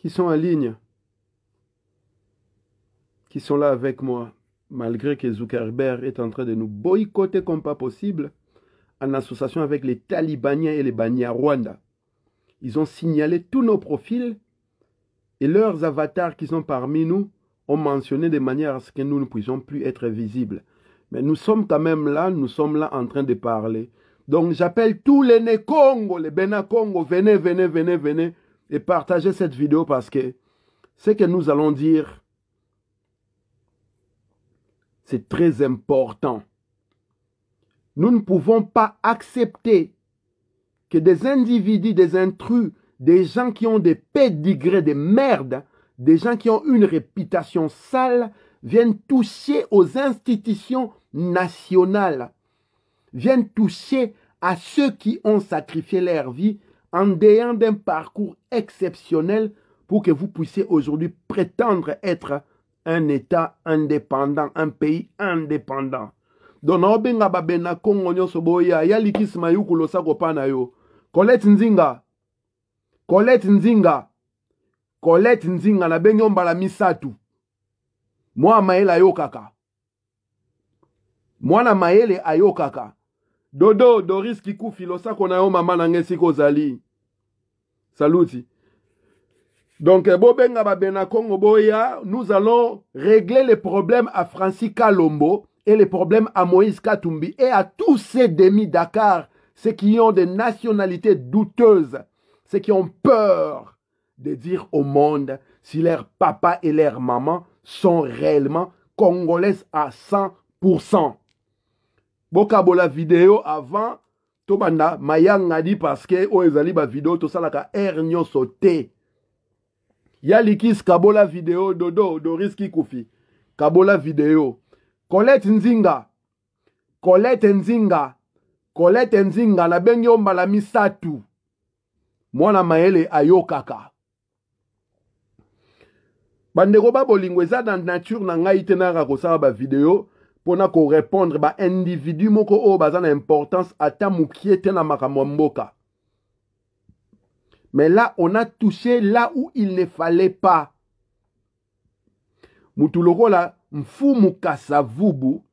qui sont en ligne, qui sont là avec moi, malgré que Zuckerberg est en train de nous boycotter comme pas possible, en association avec les Talibaniens et les Banyarwanda. Ils ont signalé tous nos profils et leurs avatars qui sont parmi nous ont mentionné de manière à ce que nous ne puissions plus être visibles. Mais nous sommes quand même là, nous sommes là en train de parler. Donc j'appelle tous les Né-Congo, les Béna-Congo, venez, venez, venez, venez et partagez cette vidéo parce que ce que nous allons dire, c'est très important. Nous ne pouvons pas accepter que des individus, des intrus, des gens qui ont des pédigrés de merde, des gens qui ont une réputation sale, viennent toucher aux institutions nationales, viennent toucher à ceux qui ont sacrifié leur vie en dehors d'un parcours exceptionnel pour que vous puissiez aujourd'hui prétendre être un État indépendant, un pays indépendant. Donc, naobenga babena Congo nyonso boya ya likisima yukulo sako pana yo. Colette Nzinga. Colette Nzinga. Colette Nzinga na bengi ombala misatu. Mwa maele ayo kaka. Mwana maele ayo kaka. Dodo Doris Kikufi losako na yo mama nange siko zali. Saluti. Donc, bobenga babena Congo boya, nous allons régler les problèmes à Francis Kalombo et les problèmes à Moïse Katumbi et à tous ces demi-Dakar, ceux qui ont des nationalités douteuses, ceux qui ont peur de dire au monde si leurs papa et leurs maman sont réellement congolaises à 100%. Bokabola vidéo avant, Tobanda, Mayang a dit parce que oezali ba vidéo to salaka ernyo sauté. Yalikis Kabola vidéo Dodo Doris Kikufi. Kabola vidéo. Colette Nzinga. Colette Nzinga. Colette Nzinga na bengi ombala misatu. Mwana maele ayo kaka. Bandeko ba bolingo eza dans nature na ngai tenaka kosala ba vidéo pona ko répondre ba individu moko o baza na importance ata mukie te na makambo mboka. Mais là, on a touché là où il ne fallait pas. Mutu lokola mfumu Kasavubu,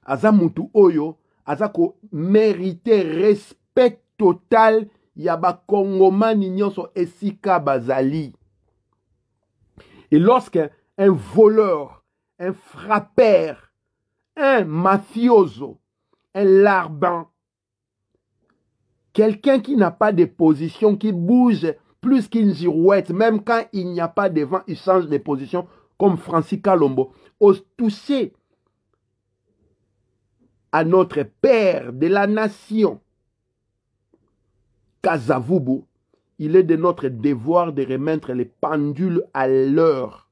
aza mutu oyo, aza ko mériter respect total yaba kongomani nyonso esika bazali. Et lorsque un voleur, un frappeur, un mafioso, un larbin, quelqu'un qui n'a pas de position, qui bouge plus qu'une girouette, même quand il n'y a pas de vent, il change de position, comme Francis Kalombo, ose toucher à notre père de la nation, Kasavubu, il est de notre devoir de remettre les pendules à l'heure.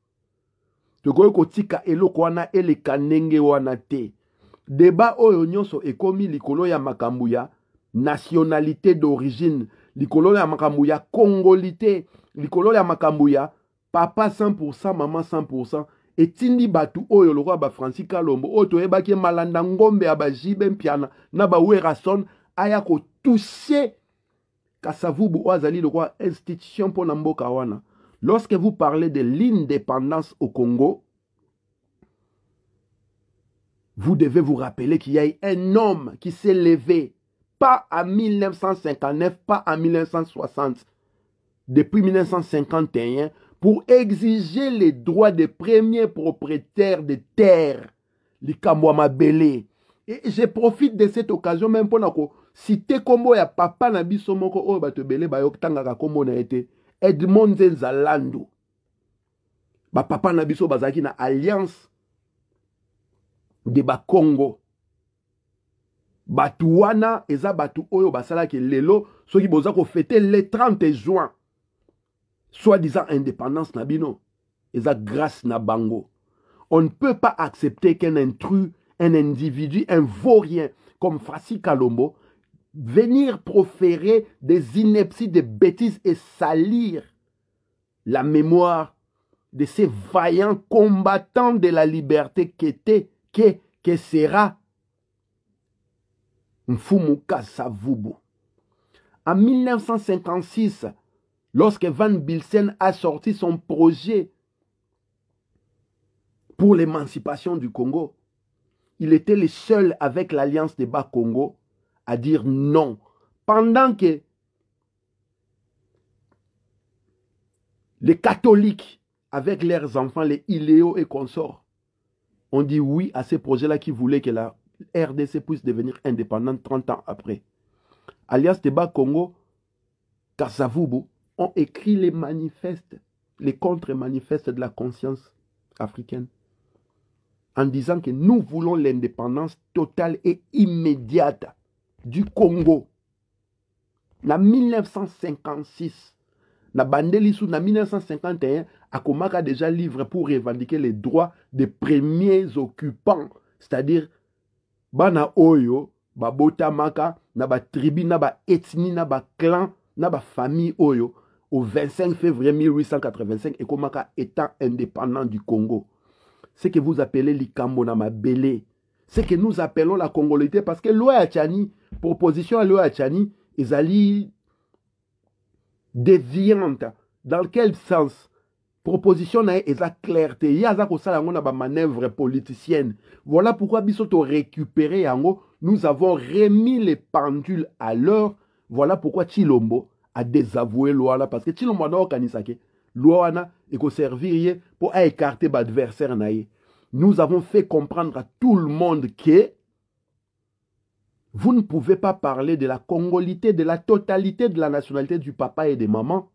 Débat oyo nyonso ekomi likolo ya makambo ya nationalité d'origine, likolo ya makambo ya congolité, likolo ya makambo ya papa 100%, maman 100%, etindi batu oyo lokwa ba Francis Kalombo, oyo toyebaki malanda ngombe ya ba jibe mpiana, na ba werason, aya ko toucher Kasavubu oazali lokwa institution pour mboka wana. Lorsque vous parlez de l'indépendance au Congo, vous devez vous rappeler qu'il y a un homme qui s'est levé, pas en 1959, pas en 1960, depuis 1951, pour exiger les droits des premiers propriétaires de terres, les Kamwama Belé. Et je profite de cette occasion même pour citer kombo ya papa na biso moko oyo bato belé bayok tangaka kombo na été Edmond Nzalando. Ba papa na biso bazaki na alliance de ba Congo. Batu wana eza batu oyo basalaki lelo soki boza ko fêter le 30 juin. Soi-disant indépendance na bino. Eza grâce na bango. On ne peut pas accepter qu'un intrus, un individu, un vaurien comme Francis Kalombo venir proférer des inepties, des bêtises et salir la mémoire de ces vaillants combattants de la liberté qu'était, que sera Mfumu Kasavubu. En 1956, Lorsque Van Bilsen a sorti son projet pour l'émancipation du Congo, il était le seul avec l'Alliance des Bas-Congo à dire non. Pendant que les catholiques, avec leurs enfants, les Iléo et consorts, ont dit oui à ces projets-là qui voulaient que la RDC puisse devenir indépendante 30 ans après. Alliance des Bas-Congo, Kasavubu, ont écrit les manifestes, les contre-manifestes de la conscience africaine, en disant que nous voulons l'indépendance totale et immédiate du Congo. En 1956, na Bandelisu, en 1951, Akomaka a déjà livré pour revendiquer les droits des premiers occupants, c'est-à-dire Bana Oyo, Babota Maka, na ba tribu, na ba ethnie, na ba clan, na ba famille Oyo, au 25 février 1885, Akomaka étant indépendant du Congo. Ce que vous appelez l'Ikambo na Mabele, ce que nous appelons la congolité, parce que loi Achani, proposition à loi Achani, ils allaient déviante. Dans quel sens? Proposition et la clarté. Il y a une manœuvre politicienne. Voilà pourquoi Bissoto récupéré en nous avons remis les pendules à l'heure. Voilà pourquoi Chilombo a désavoué loi là, parce que Chilombo a organisé loi là et qu'on servir pour écarter l'adversaire. Nous avons fait comprendre à tout le monde que vous ne pouvez pas parler de la congolité, de la totalité de la nationalité du papa et des mamans,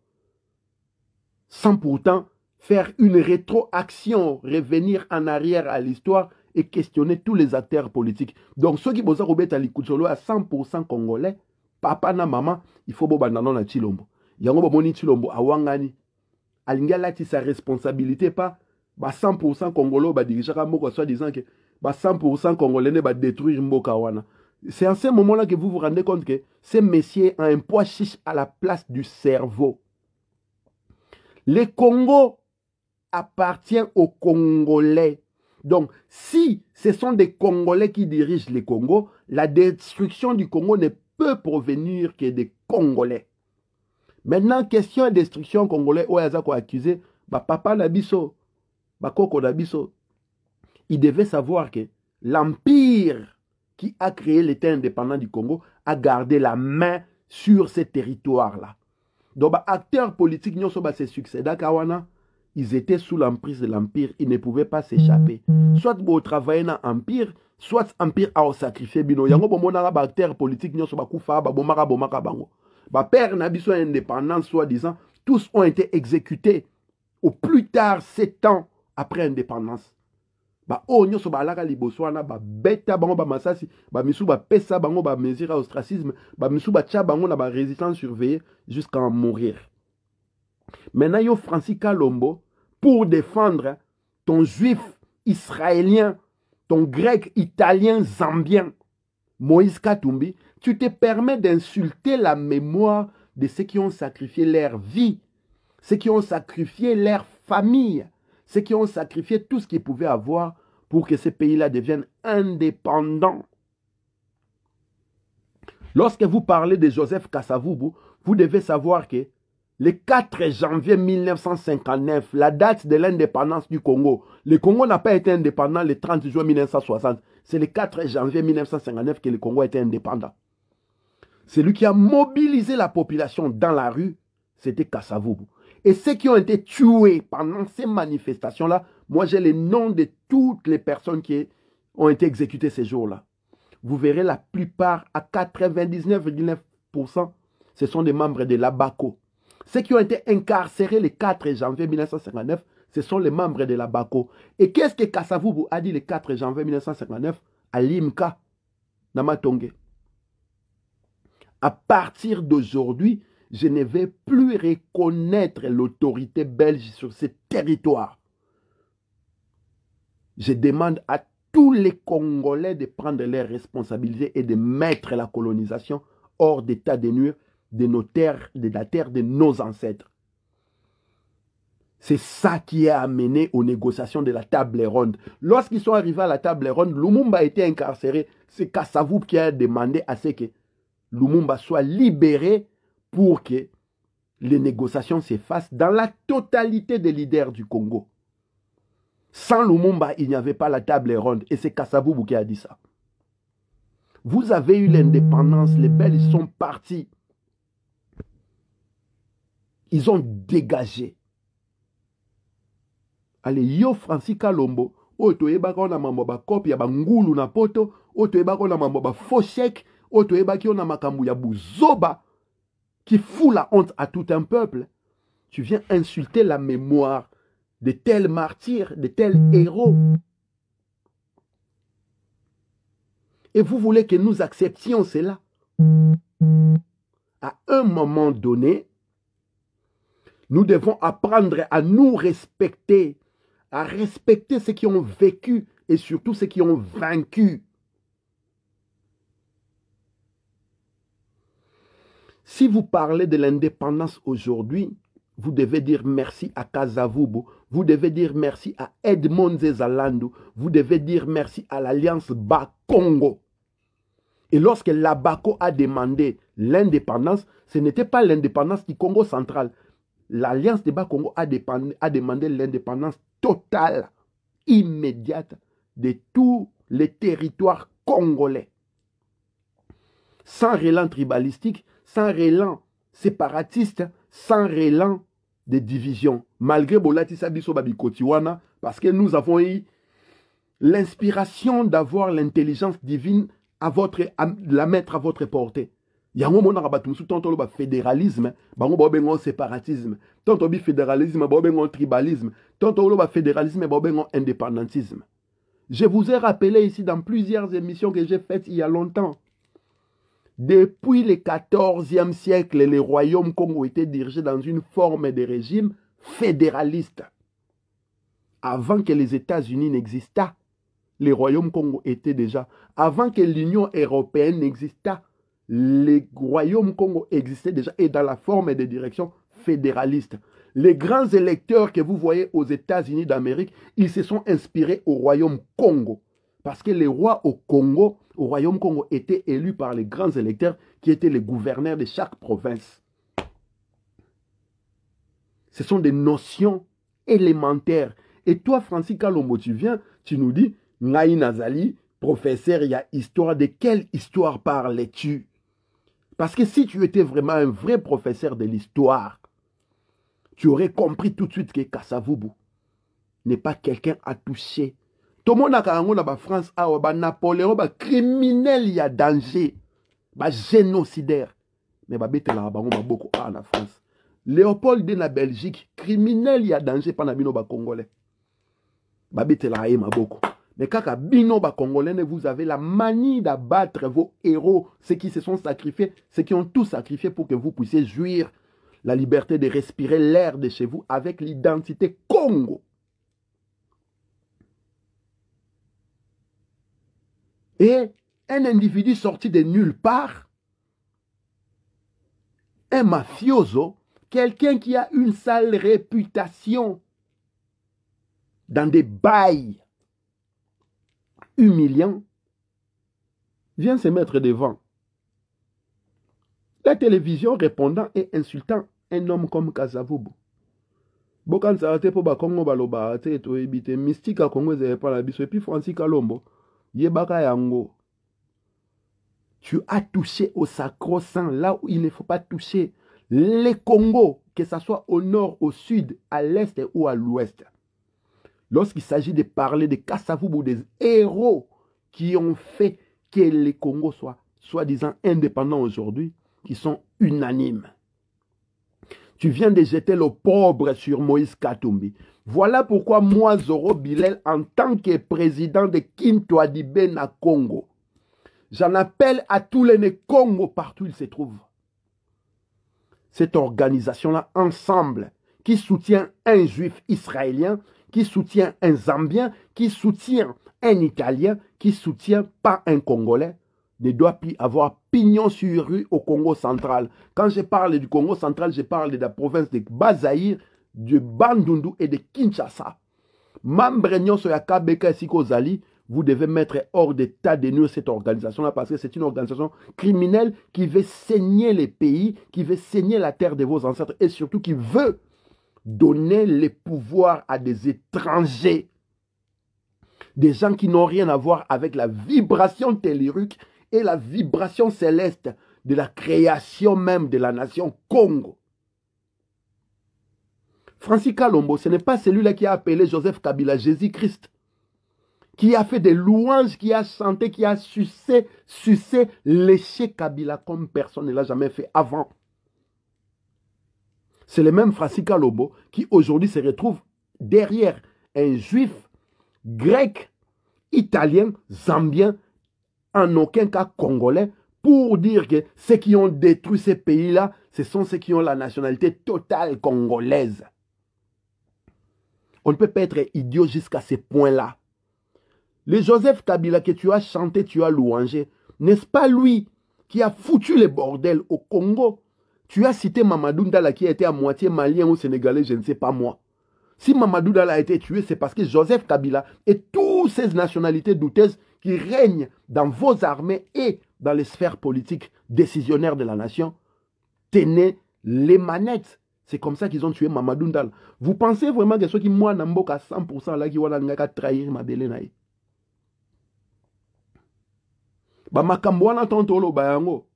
sans pourtant faire une rétroaction, revenir en arrière à l'histoire et questionner tous les acteurs politiques. Donc, ceux qui bossent à 100% congolais, papa na maman, il faut que na Chilombo. Yango bomoni Chilombo awangani. Alingala sa responsabilité pas 100% congolais ba dirigera moko soit disant que 100% congolais ne ba détruire mboka wana. C'est à ce moment-là que vous vous rendez compte que ces messieurs ont un poids chiche à la place du cerveau. Le Congo appartient aux Congolais. Donc, si ce sont des Congolais qui dirigent le Congo, la destruction du Congo ne peut provenir que des Congolais. Maintenant, question de destruction congolais, Oyazako accusé, papa Nabiso, Koko Nabiso, il devait savoir que l'empire qui a créé l'État indépendant du Congo a gardé la main sur ces territoires-là. Donc, les acteurs politiques, ces succédants, ils étaient sous l'emprise de l'empire, ils ne pouvaient pas s'échapper. Soit pour travailler dans l'empire, soit l'empire a sacrifié. Il y a des acteurs politiques qui ont père Nabiso indépendant, soi-disant, tous ont été exécutés au plus tard 7 ans après l'indépendance. Oh, nyo so ba alaka liboswana ba beta bango ba masasi ba misu ba pesa bango ba mesure ostracisme ba misu ba tia bango na ba résistance surveillée jusqu'à en mourir. Maintenant yo Francis Kalombo pour défendre ton juif israélien, ton grec italien zambien Moïse Katumbi, tu te permets d'insulter la mémoire de ceux qui ont sacrifié leur vie, ceux qui ont sacrifié leur famille, ceux qui ont sacrifié tout ce qu'ils pouvaient avoir pour que ces pays-là deviennent indépendants. Lorsque vous parlez de Joseph Kasavubu, vous devez savoir que le 4 janvier 1959, la date de l'indépendance du Congo, le Congo n'a pas été indépendant le 30 juin 1960. C'est le 4 janvier 1959 que le Congo a été indépendant. Celui qui a mobilisé la population dans la rue, c'était Kasavubu. Et ceux qui ont été tués pendant ces manifestations-là, moi j'ai les noms de toutes les personnes qui ont été exécutées ces jours-là. Vous verrez la plupart, à 99,9%, ce sont des membres de l'ABACO. Ceux qui ont été incarcérés le 4 janvier 1959, ce sont les membres de l'ABACO. Et qu'est-ce que Kasavubu a dit le 4 janvier 1959 à Limka, Namatonge? À partir d'aujourd'hui, je ne vais plus reconnaître l'autorité belge sur ce territoire. Je demande à tous les Congolais de prendre leurs responsabilités et de mettre la colonisation hors d'état de nuire de nos terres, de la terre de nos ancêtres. C'est ça qui a amené aux négociations de la table ronde. Lorsqu'ils sont arrivés à la table ronde, Lumumba a été incarcéré. C'est Kasavubu qui a demandé à ce que Lumumba soit libéré pour que les négociations s'effacent dans la totalité des leaders du Congo. Sans Lumumba, il n'y avait pas la table ronde. Et c'est Kasavubu qui a dit ça. Vous avez eu l'indépendance, les Belges ils sont partis. Ils ont dégagé. Allez, yo Francis Kalombo, oto ebaka na mambo ba kopi ya bangulu na poto, oto ebaka na mambo ba foshek, oto ebaki na makambu ya buzoba, qui fout la honte à tout un peuple. Tu viens insulter la mémoire de tels martyrs, de tels héros. Et vous voulez que nous acceptions cela. À un moment donné, nous devons apprendre à nous respecter, à respecter ceux qui ont vécu et surtout ceux qui ont vaincu. Si vous parlez de l'indépendance aujourd'hui, vous devez dire merci à Kasavubu, vous devez dire merci à Edmond Zezalando, vous devez dire merci à l'Alliance Bas-Congo. Et lorsque l'Abaco a demandé l'indépendance, ce n'était pas l'indépendance du Congo central. L'Alliance des Bas-Congo a demandé l'indépendance totale, immédiate, de tous les territoires congolais. Sans relan tribalistique, sans relan séparatiste, sans relan de division. Malgré Bolati Sabiso Babikotiwana, parce que nous avons eu l'inspiration d'avoir l'intelligence divine à la mettre à votre portée. Yango mona rabatumsu tonto ba fédéralisme, bango ba bengo séparatisme, tonto bi fédéralisme ba bengo tribalisme, tonto ba fédéralisme ba bengo indépendantisme. Je vous ai rappelé ici dans plusieurs émissions que j'ai faites il y a longtemps. Depuis le XIVe siècle, les royaumes Congo étaient dirigés dans une forme de régime fédéraliste. Avant que les États-Unis n'existât, les royaumes Congo étaient déjà. Avant que l'Union européenne n'existât, les royaumes Congo existaient déjà et dans la forme de direction fédéraliste. Les grands électeurs que vous voyez aux États-Unis d'Amérique, ils se sont inspirés au royaume Congo. Parce que les rois au Congo, au royaume Congo, étaient élus par les grands électeurs qui étaient les gouverneurs de chaque province. Ce sont des notions élémentaires. Et toi, Francis Kalombo, tu viens, tu nous dis, Ngaï Nazali, professeur, il y a histoire. De quelle histoire parlais-tu? Parce que si tu étais vraiment un vrai professeur de l'histoire, tu aurais compris tout de suite que Kasavubu n'est pas quelqu'un à toucher. Tout le monde a France, Napoléon, criminel, il y a danger, génocidaire. Mais beaucoup en France. Léopold de la Belgique, criminel, il y a danger, pas Bino Congolais. Mais quand Bino Congolais, vous avez la manie d'abattre vos héros, ceux qui se sont sacrifiés, ceux qui ont tout sacrifié pour que vous puissiez jouir la liberté de respirer l'air de chez vous avec l'identité Congo. Et un individu sorti de nulle part, un mafioso, quelqu'un qui a une sale réputation dans des bails humiliants, vient se mettre devant la télévision répondant et insultant un homme comme Kasavubu. Bokan Sarate pour Bakongo Baloba, to ebite mystique à Congo, et puis Francis Kalombo. Yebaka yango. Tu as touché au sacro-saint, là où il ne faut pas toucher. Les Congos, que ce soit au nord, au sud, à l'est ou à l'ouest. Lorsqu'il s'agit de parler de Kasavubu, des héros qui ont fait que les Congos soient soi-disant indépendants aujourd'hui, qui sont unanimes. Tu viens de jeter le pauvre sur Moïse Katumbi. Voilà pourquoi moi, Zoro Bilel, en tant que président de Kintoadibé na Congo, j'en appelle à tous les Congo partout où ils se trouvent. Cette organisation-là, ensemble, qui soutient un juif israélien, qui soutient un Zambien, qui soutient un Italien, qui soutient pas un Congolais, ne doit plus avoir pignon sur rue au Congo central. Quand je parle du Congo central, je parle de la province de Bazaïr, de Bandundu et de Kinshasa. Membre nyonso ya Kabeka Sikozali, vous devez mettre hors d'état de nuire cette organisation-là parce que c'est une organisation criminelle qui veut saigner les pays, qui veut saigner la terre de vos ancêtres et surtout qui veut donner les pouvoirs à des étrangers, des gens qui n'ont rien à voir avec la vibration tellurique et la vibration céleste de la création même de la nation Congo. Francis Kalombo, ce n'est pas celui-là qui a appelé Joseph Kabila Jésus-Christ, qui a fait des louanges, qui a chanté, qui a sucé, léché Kabila comme personne ne l'a jamais fait avant. C'est le même Francis Kalombo qui aujourd'hui se retrouve derrière un juif grec, italien, zambien, en aucun cas congolais, pour dire que ceux qui ont détruit ces pays-là, ce sont ceux qui ont la nationalité totale congolaise. On ne peut pas être idiot jusqu'à ce point-là. Le Joseph Kabila que tu as chanté, tu as louangé, n'est-ce pas lui qui a foutu le bordel au Congo? Tu as cité Mamadou Ndala qui était à moitié malien ou sénégalais, je ne sais pas moi. Si Mamadou Ndala a été tué, c'est parce que Joseph Kabila et toutes ces nationalités douteuses qui règnent dans vos armées et dans les sphères politiques décisionnaires de la nation tenaient les manettes. C'est comme ça qu'ils ont tué Mamadou Ndala. Vous pensez vraiment que ceux qui moi n'amboka 100% là qui vont trahir ma belle. Ba makambo wana tontolo bayango.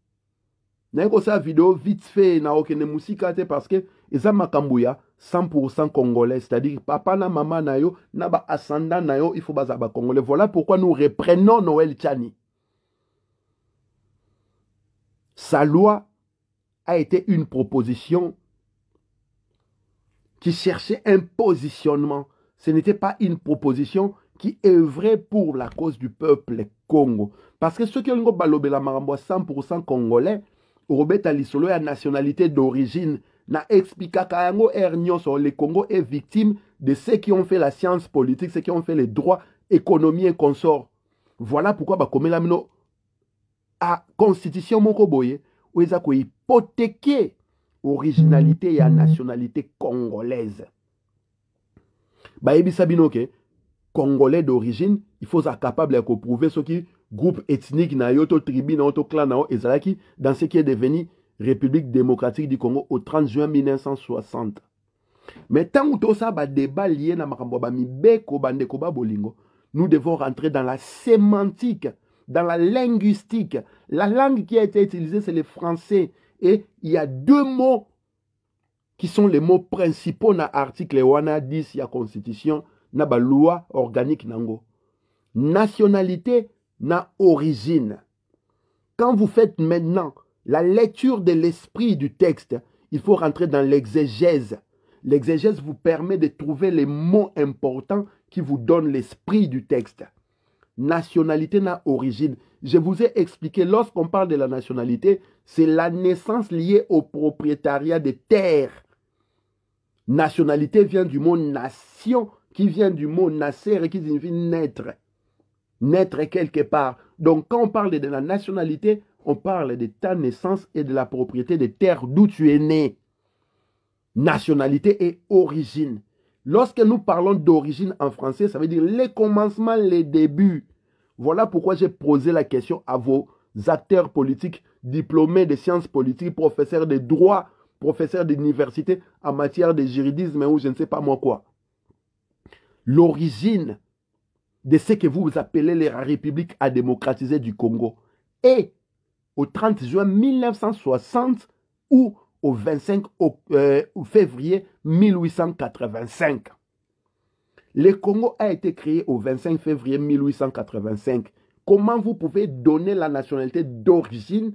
N'ayeko sa vidéo vite fait na okene musika te parce que eza makambo ya 100% congolais, c'est-à-dire papa na maman na yo na ba ascendant na yo il faut baza ba congolais. Voilà pourquoi nous reprenons Noël Tchani. Sa loi a été une proposition qui cherchait un positionnement. Ce n'était pas une proposition qui œuvrait pour la cause du peuple Congo. Parce que ceux qui ont balobé la marambo 100% congolais, Robert Alisolo a nationalité d'origine, n'a expliqué que le Congo est victime de ceux qui ont fait la science politique, ceux qui ont fait les droits, économie et consorts. Voilà pourquoi comme la à constitution mokoboye où ils ont hypothéqué originalité et la nationalité congolaise. Baebi sabino ke Congolais d'origine, il faut être capable de prouver ce qui groupe ethnique na yoto tribu na yoto clan na ezalaki dans ce qui est devenu République démocratique du Congo au 30 juin 1960. Mais tant que tout ça ba débat lié na makambo ba mibeko bandeko ba bolingo, nous devons rentrer dans la sémantique, dans la linguistique. La langue qui a été utilisée c'est le français et il y a deux mots qui sont les mots principaux dans l'article 10 de la Constitution, na ba loi organique nango. Nationalité na origine. Quand vous faites maintenant la lecture de l'esprit du texte, il faut rentrer dans l'exégèse. L'exégèse vous permet de trouver les mots importants qui vous donnent l'esprit du texte. Nationalité na origine. Je vous ai expliqué, lorsqu'on parle de la nationalité, c'est la naissance liée au propriétariat des terres. Nationalité vient du mot nation, qui vient du mot nasser et qui signifie naître. Naître quelque part. Donc quand on parle de la nationalité, on parle de ta naissance et de la propriété des terres d'où tu es né. Nationalité et origine. Lorsque nous parlons d'origine en français, ça veut dire les commencements, les débuts. Voilà pourquoi j'ai posé la question à vos acteurs politiques, diplômés de sciences politiques, professeurs de droit, professeurs d'université en matière de juridisme ou je ne sais pas moi quoi. L'origine de ce que vous appelez la République à démocratiser du Congo est au 30 juin 1960 ou au 25 février 1885. Le Congo a été créé au 25 février 1885. Comment vous pouvez donner la nationalité d'origine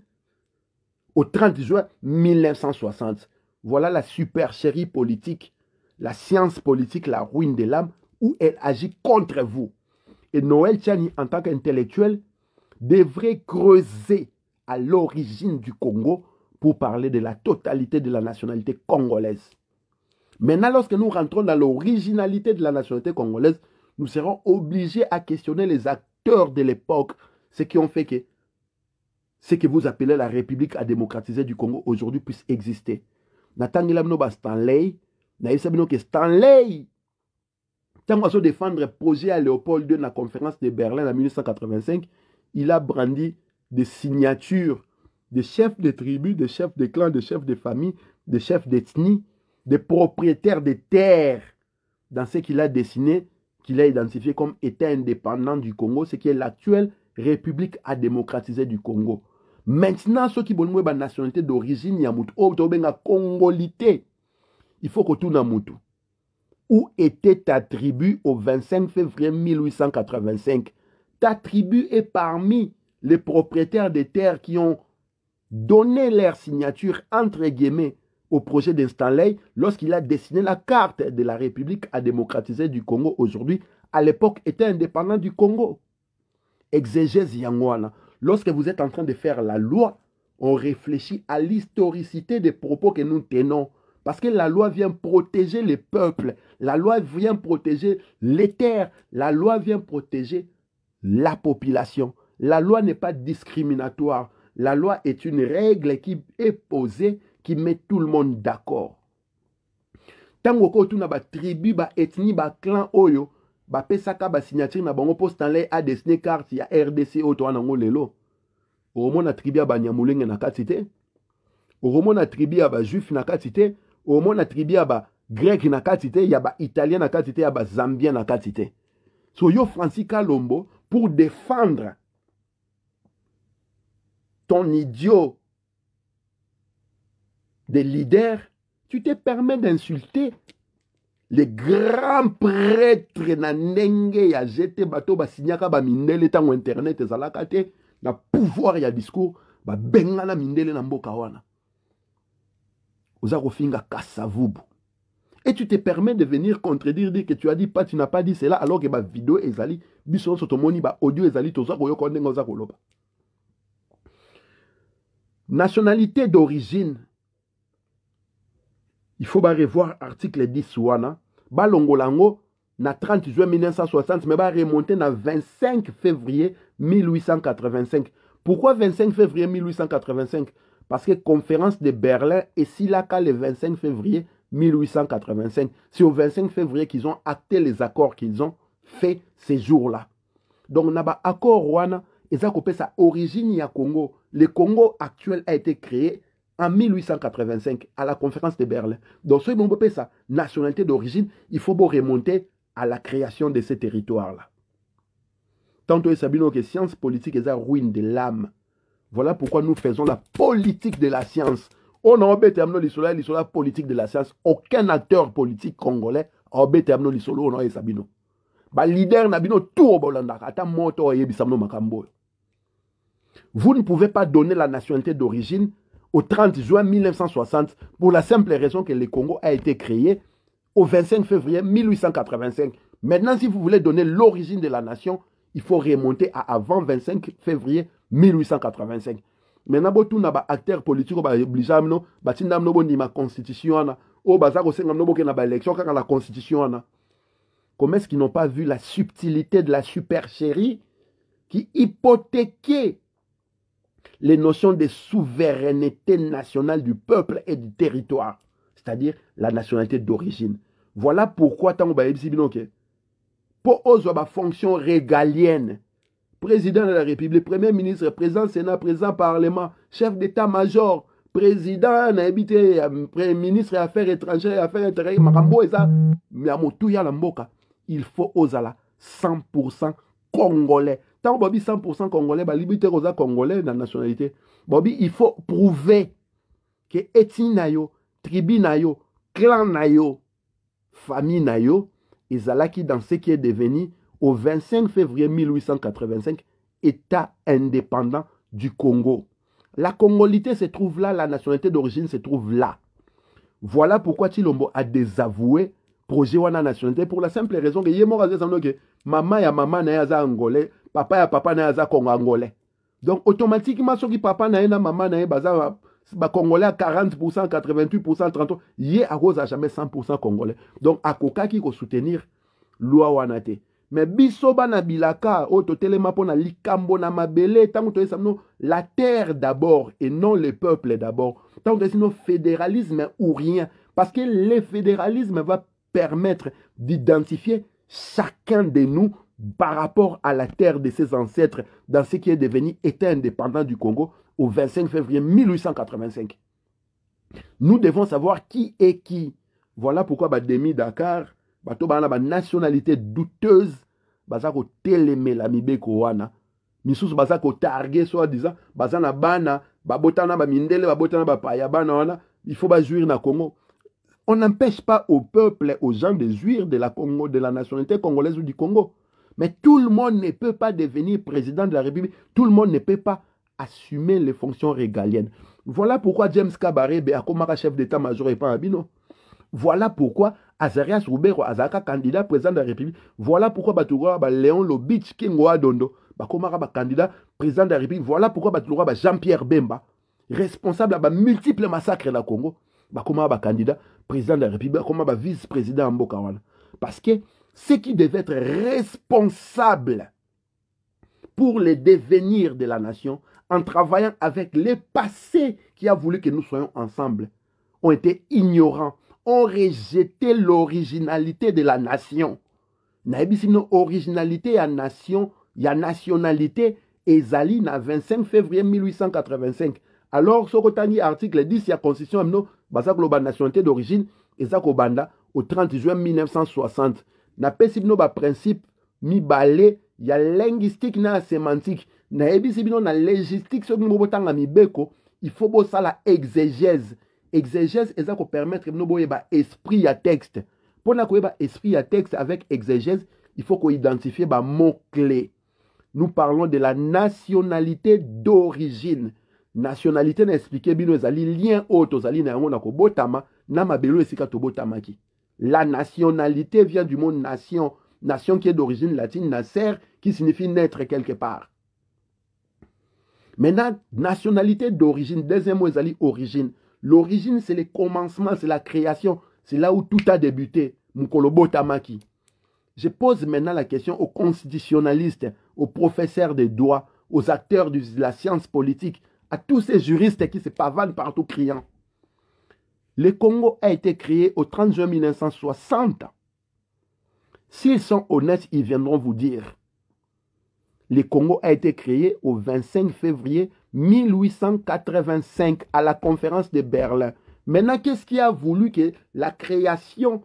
au 30 juin 1960? Voilà la supercherie politique, la science politique, la ruine de l'âme, où elle agit contre vous. Et Noël Tchani, en tant qu'intellectuel, devrait creuser à l'origine du Congo pour parler de la totalité de la nationalité congolaise. Maintenant, lorsque nous rentrons dans l'originalité de la nationalité congolaise, nous serons obligés à questionner les acteurs de l'époque, ceux qui ont fait que ce que vous appelez la République à démocratiser du Congo aujourd'hui puisse exister. Stanley, Stanley, Tant qu'on défendre le projet à Léopold II dans la conférence de Berlin en 1985, il a brandi des signatures des chefs de tribus, des chefs de clans, des chefs de famille, des chefs d'ethnie, des propriétaires de terres dans ce qu'il a dessiné, qu'il a identifié comme État indépendant du Congo, ce qui est l'actuelle République à démocratiser du Congo. Maintenant, ceux qui ont une nationalité d'origine, il y a une congolité. Il faut que tout Mutu. Où était ta tribu au 25 février 1885? Ta tribu est parmi les propriétaires des terres qui ont donné leur signature, entre guillemets, au projet d'Instanley lorsqu'il a dessiné la carte de la République à démocratiser du Congo aujourd'hui, à l'époque était indépendant du Congo. Exégèse Yangwana. Lorsque vous êtes en train de faire la loi, on réfléchit à l'historicité des propos que nous tenons. Parce que la loi vient protéger les peuples, la loi vient protéger les terres, la loi vient protéger la population. La loi n'est pas discriminatoire. La loi est une règle qui est posée, qui met tout le monde d'accord. Tant que tu as tribu, ethnie, clan, oyo, pesaka ba signature na bango post Stanley a dessiné carte ya RDC auto anango lelo. Omo na tribu ba nyamulenge na katite. Omo na tribu ba juif na katite. Omo na tribu ba grec na katite, ya ba italien na katite, ya ba zambien na katite. So yo Francis Kalombo pour défendre ton idiot de leader, tu te permets d'insulter les grands prêtres na ndenge ya jete bato ba signaka ba mindele tango internet ezalaka te na pouvoir ya discours ba benga na mindele na mboka wana. Oza kofinga kasavubu. Et tu te permets de venir contredire, dire que tu as dit pas, tu n'as pas dit cela, alors que ma vidéo ezali, biso sotomoni ba audio ezali toza koyo kondenga oza koloba. Nationalité d'origine. Il faut revoir article 10 wana. Ba longolango na 30 juin 1960, mais ba remonter na 25 février 1885. Pourquoi 25 février 1885? Parce que conférence de Berlin est si là qu'à le 25 février 1885. C'est au 25 février qu'ils ont acté les accords qu'ils ont fait ces jours-là. Donc, naba accord wana, eza kopé sa origine ya Congo. Le Congo actuel a été créé en 1885 à la conférence de Berlin. Donc, si on peut sa nationalité d'origine, il faut remonter à la création de ces territoires-là. Tantôt, Sabino que science politique est la ruine de l'âme. Voilà pourquoi nous faisons la politique de la science. On a embêté la politique de la science. Aucun acteur politique congolais a embêté l'isolo, on a Sabino. Ba leader nabino tout au Bolanda, ata moto yebisamno makambo. Vous ne pouvez pas donner la nationalité d'origine au 30 juin 1960 pour la simple raison que le Congo a été créé au 25 février 1885. Maintenant, si vous voulez donner l'origine de la nation, il faut remonter à avant 25 février 1885. Maintenant, si vous avez un acteur politique, vous avez une constitution, vous avez une élection, la constitution. Comment est-ce qu'ils n'ont pas vu la subtilité de la supercherie qui hypothéquait les notions de souveraineté nationale du peuple et du territoire, c'est-à-dire la nationalité d'origine. Voilà pourquoi, tant que pour la fonction régalienne, président de la République, premier ministre, président Sénat, président Parlement, chef d'état-major, président, premier ministre des Affaires étrangères, Affaires intérieures, il faut osala 100% congolais. Tant que 100% congolais, limite aux congolais dans la nationalité. Bobby, il faut prouver que ethnie nayo, tribu nayo, clan nayo, famille nayo, ezalaki dans ce qui est devenu au 25 février 1885 État indépendant du Congo. La congolité se trouve là, la nationalité d'origine se trouve là. Voilà pourquoi Tshilombo a désavoué projet wana nationalité pour la simple raison que yemo que maman ya maman na yaza angolais, papa ya papa na yaza congo angolais. Donc automatiquement ceux qui papa na na maman na baza ba congolais à 40%, 88%, 30%, yé a cause à jamais 100% congolais. Donc à koka qui ko soutenir loi wana te. Mais biso bana bilaka o totelema pona likambo na mabele tango to esamno la terre d'abord et non le peuple d'abord. Tango to esino fédéralisme ou rien parce que le fédéralisme va permettre d'identifier chacun de nous, par rapport à la terre de ses ancêtres, dans ce qui est devenu État indépendant du Congo, au 25 février 1885. Nous devons savoir qui est qui. Voilà pourquoi Demi Dakar, bato bana ba nationalité douteuse, baza ko teleme la mibeko wana. Misusu baza ko targuer soi disant, baza na bana, babotana ba mindele, babotana ba paya bana wana, il faut ba jouir na Congo. On n'empêche pas au peuple, aux gens de jouir de la Congo, de la nationalité congolaise ou du Congo. Mais tout le monde ne peut pas devenir président de la République. Tout le monde ne peut pas assumer les fonctions régaliennes. Voilà pourquoi James Kabarebe a comme chef d'état-major et pas Abino. Voilà pourquoi Azarias Roubero Azaka candidat président de la République. Voilà pourquoi Batoura Léon Lobich Kingoa Dondo Bakomara candidat président de la République. Voilà pourquoi Batoura Jean-Pierre Bemba responsable de multiples massacres dans le Congo. Bakomara candidat président de la République. Bakomara vice-président en Bokawana. Parce que ceux qui devaient être responsables pour le devenir de la nation, en travaillant avec les passés qui a voulu que nous soyons ensemble, ont été ignorants, ont rejeté l'originalité de la nation. Naibisino originalité à nation, ya nationalité, ezali na 25 février 1885. Alors, ce que article 10 de la Constitution, basako la nationalité d'origine, ezako banda au 30 juin 1960. Na pesibino ba principe mi balé ya linguistique na sémantique na ebisibino na légistique so mo botanga mi beko il faut bo sala exégèse eza ko permettre no boye ba esprit ya texte pona ko ba esprit ya texte avec exégèse il faut ko identifier ba mots clés. Nous parlons de la nationalité d'origine. Nationalité na expliquer bino ezali lien auto zali na yango na ko botama na mabelo esika to botamaki. La nationalité vient du mot nation. Nation qui est d'origine latine, nasser, qui signifie naître quelque part. Maintenant, nationalité d'origine, deuxième mot, c'est origine. L'origine, c'est le commencement, c'est la création. C'est là où tout a débuté. Mukolobo Tamaki. Je pose maintenant la question aux constitutionnalistes, aux professeurs de droit, aux acteurs de la science politique, à tous ces juristes qui se pavanent partout criant. Le Congo a été créé au 30 juin 1960. S'ils sont honnêtes, ils viendront vous dire. Le Congo a été créé au 25 février 1885 à la conférence de Berlin. Maintenant, qu'est-ce qui a voulu que la création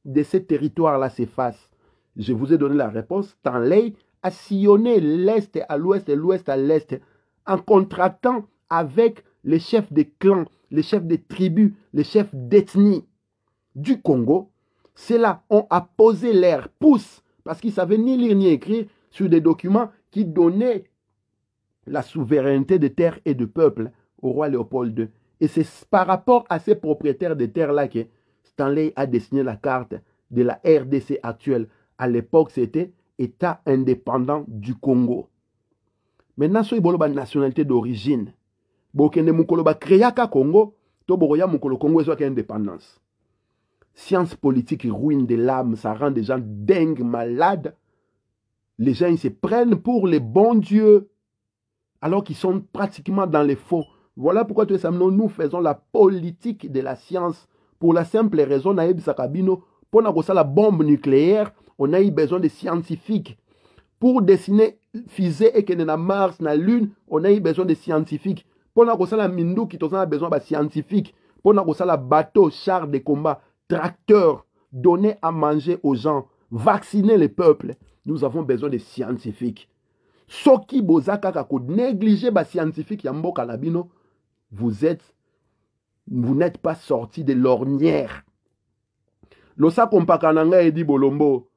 de ces territoires-là s'efface? Je vous ai donné la réponse. Stanley a sillonné l'Est à l'Ouest et l'Ouest à l'Est en contractant avec les chefs des clans, les chefs des tribus, les chefs d'ethnie du Congo. Ceux-là ont apposé leur pouce parce qu'ils ne savaient ni lire ni écrire sur des documents qui donnaient la souveraineté des terres et du peuple au roi Léopold II. Et c'est par rapport à ces propriétaires de terres-là que Stanley a dessiné la carte de la RDC actuelle. À l'époque, c'était État indépendant du Congo. Maintenant, si vous avez une nationalité d'origine, vous avez créé le Congo, vous avez le Congo et indépendance. Science politique ruine de l'âme, ça rend des gens dingues, malades. Les gens ils se prennent pour les bons dieux, alors qu'ils sont pratiquement dans les faux. Voilà pourquoi nous faisons la politique de la science. Pour la simple raison, pour la bombe nucléaire, on a eu besoin de scientifiques. Pour dessiner fusée et que na Mars, na Lune, on a eu besoin de scientifiques. Pour la Mindu, qui a besoin de scientifiques. Pour la bateau, char de combat, tracteur, donner à manger aux gens, vacciner les peuples. Nous avons besoin de scientifiques. Soki bozaka kako négliger les scientifiques yambo kalabino, vous n'êtes pas sorti de l'ornière. Losa kompakananga edi bolombo.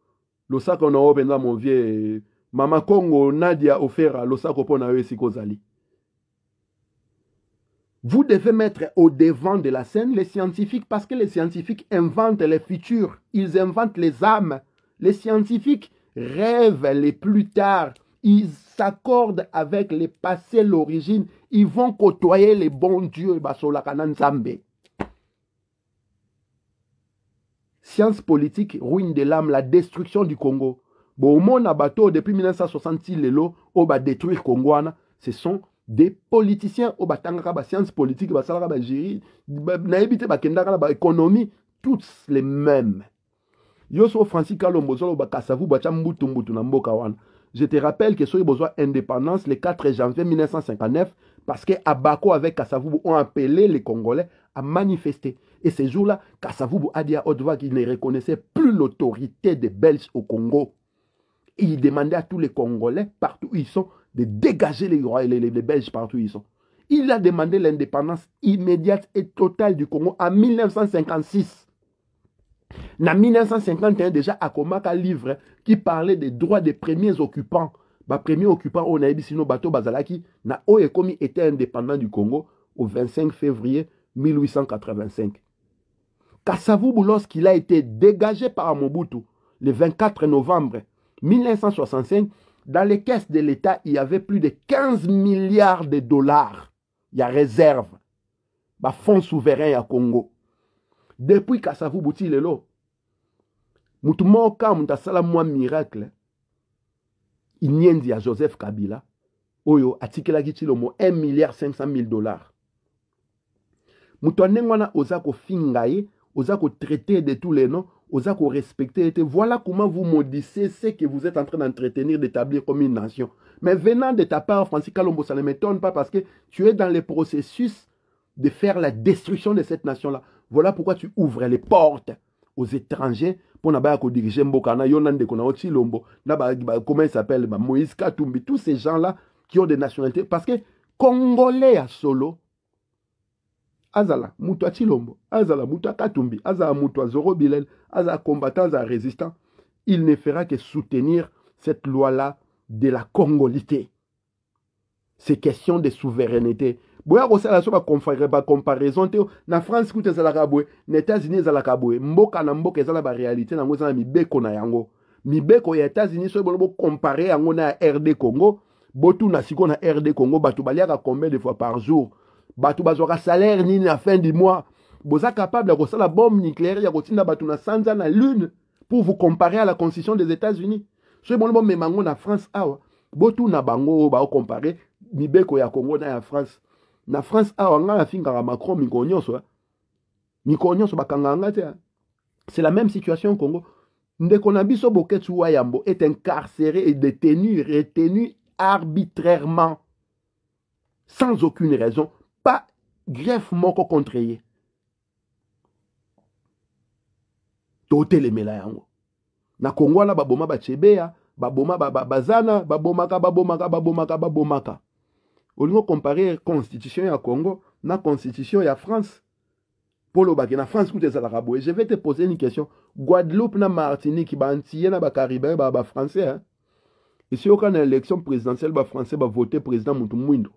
Losa kono openza mon vieux. Mama Congo Nadia Ofera losa kopona yosi kozali. Vous devez mettre au devant de la scène les scientifiques parce que les scientifiques inventent les futurs. Ils inventent les âmes. Les scientifiques rêvent les plus tard. Ils s'accordent avec les passés, l'origine. Ils vont côtoyer les bons dieux. Science politique, ruine de l'âme, la destruction du Congo. Bon, mon abato depuis 1966, lelo, on va détruire le Congo. Ce sont des politiciens au batanga ba science politique ba salaka ba gérer na éviter ba kendaka ba économie tous les mêmes. Yoso Francis Kalombo Zolo Bakasavu Bachambutu Mbutu Namboka wana. Je te rappelle que soyez besoin indépendance le 4 janvier 1959 parce que Abako avec Kassavoubou ont appelé les Congolais à manifester. Et ce jour-là, Kassavoubou a dit à haute voix qu'il ne reconnaissait plus l'autorité des Belges au Congo. Et il demandait à tous les Congolais, partout où ils sont, de dégager les Belges partout où ils sont. Il a demandé l'indépendance immédiate et totale du Congo en 1956. En 1951, déjà, Akomaka un livre qui parlait des droits des premiers occupants. Les premiers occupants, on a dit sinon Bato Bazalaki, na Oyekomi était indépendant du Congo au 25 février 1885. Kasavubu, lorsqu'il a été dégagé par Mobutu le 24 novembre 1965, dans les caisses de l'État, il y avait plus de 15 milliards de dollars. Il y a réserve. Fonds souverain à Congo. Depuis Kasavubu, il est là. Moutumoka, moutasala moi miracle. Il n'y a dit à Joseph Kabila. Oyo, atikela gitilo mo 1 milliard 500 000 dollars. Moutonengwana ozako fingaye, ozako traiter de tous les noms, ozako respecter. Voilà comment vous maudissez ce que vous êtes en train d'entretenir, d'établir comme une nation. Mais venant de ta part, Francis Kalombo, ça ne m'étonne pas parce que tu es dans le processus de faire la destruction de cette nation-là. Voilà pourquoi tu ouvres les portes aux étrangers pour diriger Mbokana, Yonande Konaoti Lombo, comment il s'appelle, Moïse Katumbi, tous ces gens-là qui ont des nationalités. Parce que Congolais à solo, Azala, Moutoua Chilombo, Azala, Moutoua Katumbi, Azala, Moutoua Zoro Bilel, Azala combattant, Azala résistant, il ne fera que soutenir cette loi-là de la congolité. C'est question de souveraineté. Boya kosala so ba comparaison te na France kuta ezalaka boye na États-Unis ezalaka boye mboka na mboka ezala ba réalité na ngo ezala mibeko na yango mibeko ya États-Unis so bo comparer yango na RD Congo botu na siko na RD Congo batu baliaka combien de fois par jour batu bazwaka salaire nini na fin du mois boza capable ya kosala bombe nucléaire ya kotinda batu na sanza na lune pour vous comparer à la constitution des États-Unis so bo memango na France awa botu na bango ba comparer mibeko ya Congo na ya France. Na France, Macron, c'est la même situation au Congo. Ndekonabiso Boketsu Wayambo est incarcéré et détenu, retenu arbitrairement, sans aucune raison, pas greffe moko contrayé. Tote le melayango. Na Congo la baboma bachebea, baboma bazana, babomaka. Au lieu de comparer la constitution à Congo, la constitution à France. Pour le Bakina, France, je vais te poser une question. Guadeloupe, na Martinique, Antille, na Caribé, français. Hein? Et si aucune élection présidentielle, français va voter président Moutoumouindo.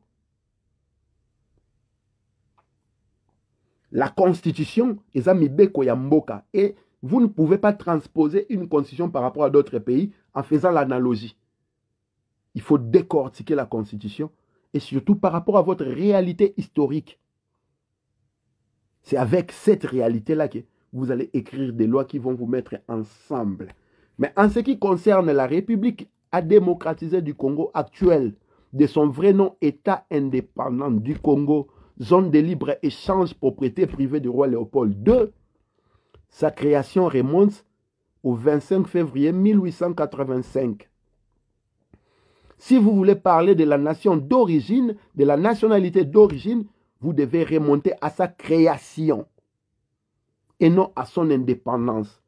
La constitution est Amibeko Yamboka. Et vous ne pouvez pas transposer une constitution par rapport à d'autres pays en faisant l'analogie. Il faut décortiquer la constitution. Et surtout par rapport à votre réalité historique. C'est avec cette réalité-là que vous allez écrire des lois qui vont vous mettre ensemble. Mais en ce qui concerne la République démocratisée du Congo actuelle, de son vrai nom État indépendant du Congo, zone de libre-échange, propriété privée du roi Léopold II, sa création remonte au 25 février 1885. Si vous voulez parler de la nation d'origine, de la nationalité d'origine, vous devez remonter à sa création et non à son indépendance.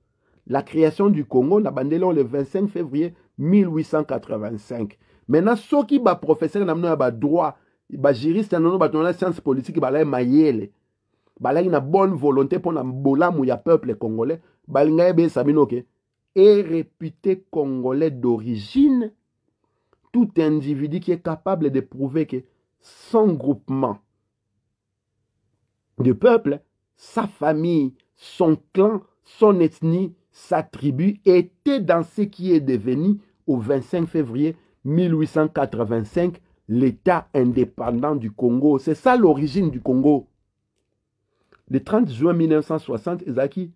La création du Congo n'a pas le 25 février 1885. Maintenant, ceux qui sont professeurs de droit, les juristes de sciences politiques, ils ont une bonne volonté pour le peuple congolais. Et réputé congolais d'origine, tout individu qui est capable de prouver que son groupement de peuple, sa famille, son clan, son ethnie, sa tribu était dans ce qui est devenu au 25 février 1885 l'État indépendant du Congo. C'est ça l'origine du Congo. Le 30 juin 1960, Ezaki,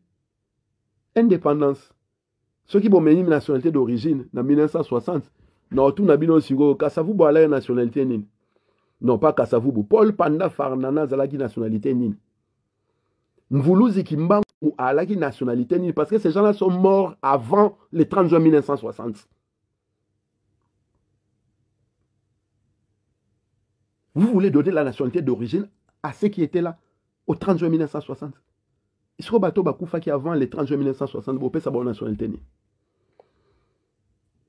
indépendance. Ceux qui ont une nationalité d'origine en 1960, non, tout n'a pas de Kasavubu a la nationalité nine. Non, pas Kasavubu. Paul Panda Farnana a la nationalité nine. Mvuluzi Kimba ou à la nationalité, parce que ces gens-là sont morts avant le 30 juin 1960. Vous voulez donner la nationalité d'origine à ceux qui étaient là au 30 juin 1960. Est-ce que bateau bakoufa qui avant le 30 juin 1960, vous pouvez savoir la nationalité ni?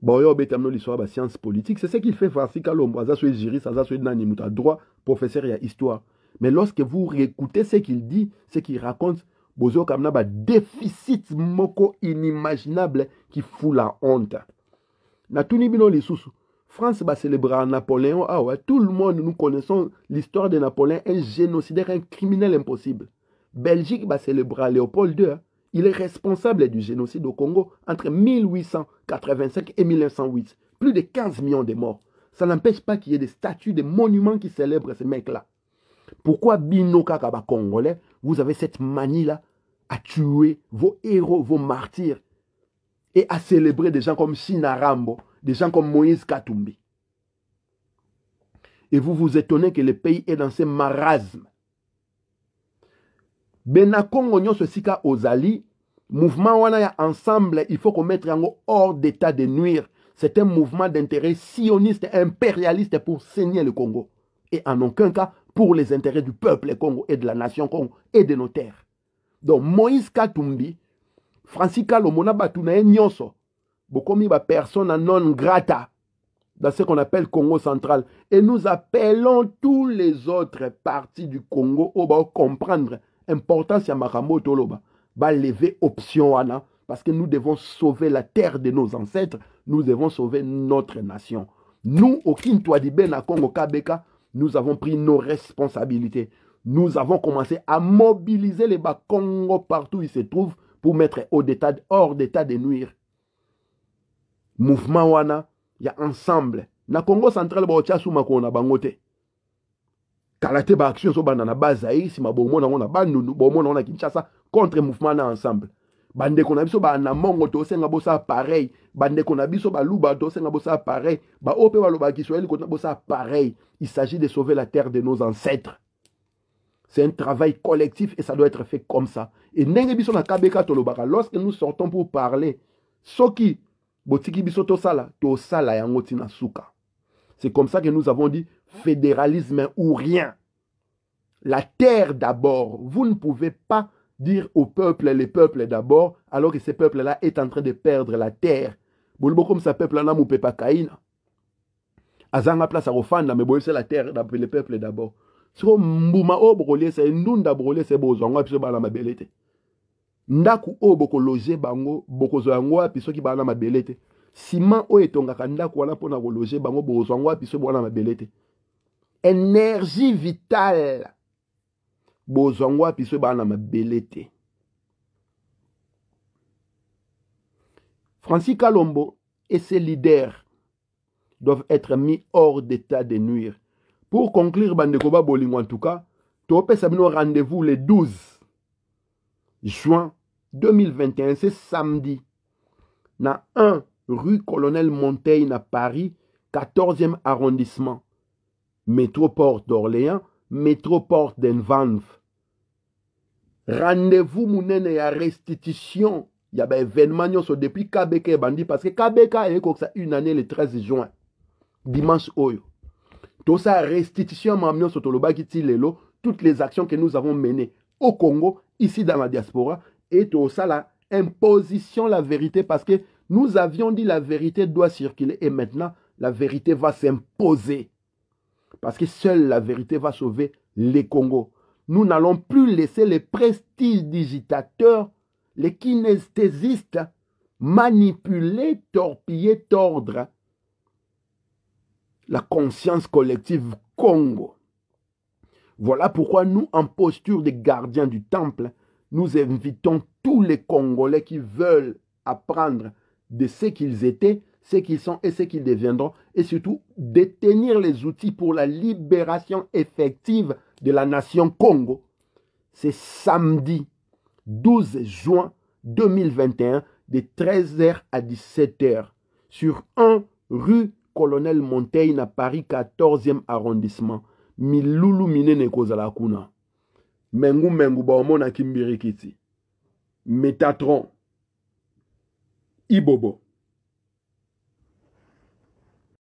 Bon, yo betamno l'histoire de science politique, c'est ce qu'il fait Farsi Kalombo, ça soit juriste, ça soit nani muta droit, professeur et histoire. Mais lorsque vous réécoutez ce qu'il dit, ce qu'il raconte, bozo kamna ba déficit moko inimaginable qui fout la honte. Na tuni bino li susu. France va célébrer Napoléon. Ah ouais, tout le monde, nous connaissons l'histoire de Napoléon, un génocidaire, un criminel impossible. Belgique va célébrer Léopold II. Il est responsable du génocide au Congo entre 1885 et 1908. Plus de 15 millions de morts. Ça n'empêche pas qu'il y ait des statues, des monuments qui célèbrent ces mecs-là. Pourquoi Bino Kakaba Congolais, vous avez cette manie-là à tuer vos héros, vos martyrs et à célébrer des gens comme Sinarambo, des gens comme Moïse Katumbi. Et vous vous étonnez que le pays est dans ce marasme. Benakongo nyonso sika ozali, mouvement wana ya ensemble, il faut qu'on mette hors d'état de nuire. C'est un mouvement d'intérêt sioniste, impérialiste pour saigner le Congo. Et en aucun cas pour les intérêts du peuple Congo et de la nation Congo et de nos terres. Donc Moïse Katumbi, Francis Kalomona Batuna nyonso, bokomi ba persona non grata dans ce qu'on appelle Congo central. Et nous appelons tous les autres partis du Congo au bas comprendre l'importance ya makambo toloba, ba lever option wana, parce que nous devons sauver la terre de nos ancêtres, nous devons sauver notre nation. Nous, au Kintouadibé na Congo Kabeka, nous avons pris nos responsabilités. Nous avons commencé à mobiliser les Congo partout où ils se trouvent pour mettre hors d'état de nuire. Mouvement wana, il y a ensemble. Na Congo central, ba otia souma ko na bangote. Kalate ba action so bana na bazaï, si ma bomo na ona bandu, bomo na ona Kinshasa contre mouvement na ensemble. Bande ko na biso ba na mongo to senga bosa pareil. Bande ko na biso ba luba to senga bosa pareil. Ba ope ba loba Kiswahili ko na bosa pareil. Il s'agit de sauver la terre de nos ancêtres. C'est un travail collectif et ça doit être fait comme ça. Et nenge biso na kabeka tolobaka, lorsque nous sortons pour parler, soki botiki biso to sala yango tina suka. C'est comme ça que nous avons dit fédéralisme ou rien. La terre d'abord. Vous ne pouvez pas dire au peuple, les peuples d'abord, alors que ces peuples-là est en train de perdre la terre. Bolbo comme ça peuple-là mou pepa kaina. Azanga place à refanda, mais c'est la terre d'après les peuples d'abord. So mbuma o brolé c'est ndunda brolé c'est bozongo piso bana mabelete. Ndaku o boko loger bango boko zongo piso ki bana mabelete. Ciment o etongaka ndaku wana pona ko loger bango bozongo piso bana mabelete. Énergie vitale bozongo piso bana mabelete. Francis Kalombo et ses leaders doivent être mis hors d'état de nuire. Pour conclure, Bandekoba Bolingo en tout cas, Topé Sabino rendez-vous le 12 juin 2021, c'est samedi, na 1 rue Colonel Montaigne à Paris, 14e arrondissement, métroport d'Orléans, métroport d'Envanve. Rendez-vous mounene ya restitution, il y a un événement depuis Kabeka Bandi, parce que Kabeka est une année le 13 juin, dimanche Oyo. Tout ça, restitution, toutes les actions que nous avons menées au Congo, ici dans la diaspora, et tout ça, la imposition, la vérité, parce que nous avions dit la vérité doit circuler, et maintenant, la vérité va s'imposer. Parce que seule la vérité va sauver les Congos. Nous n'allons plus laisser les prestidigitateurs, les kinesthésistes, manipuler, torpiller, tordre la conscience collective Congo. Voilà pourquoi nous, en posture de gardiens du temple, nous invitons tous les Congolais qui veulent apprendre de ce qu'ils étaient, ce qu'ils sont et ce qu'ils deviendront, et surtout détenir les outils pour la libération effective de la nation Congo. C'est samedi 12 juin 2021 de 13h à 17h sur 1 rue Colonel Montaigne à Paris, 14e arrondissement. Milulu minene kozala kuna. Mengu ba omona kimbirikiti. Métatron, Ibobo.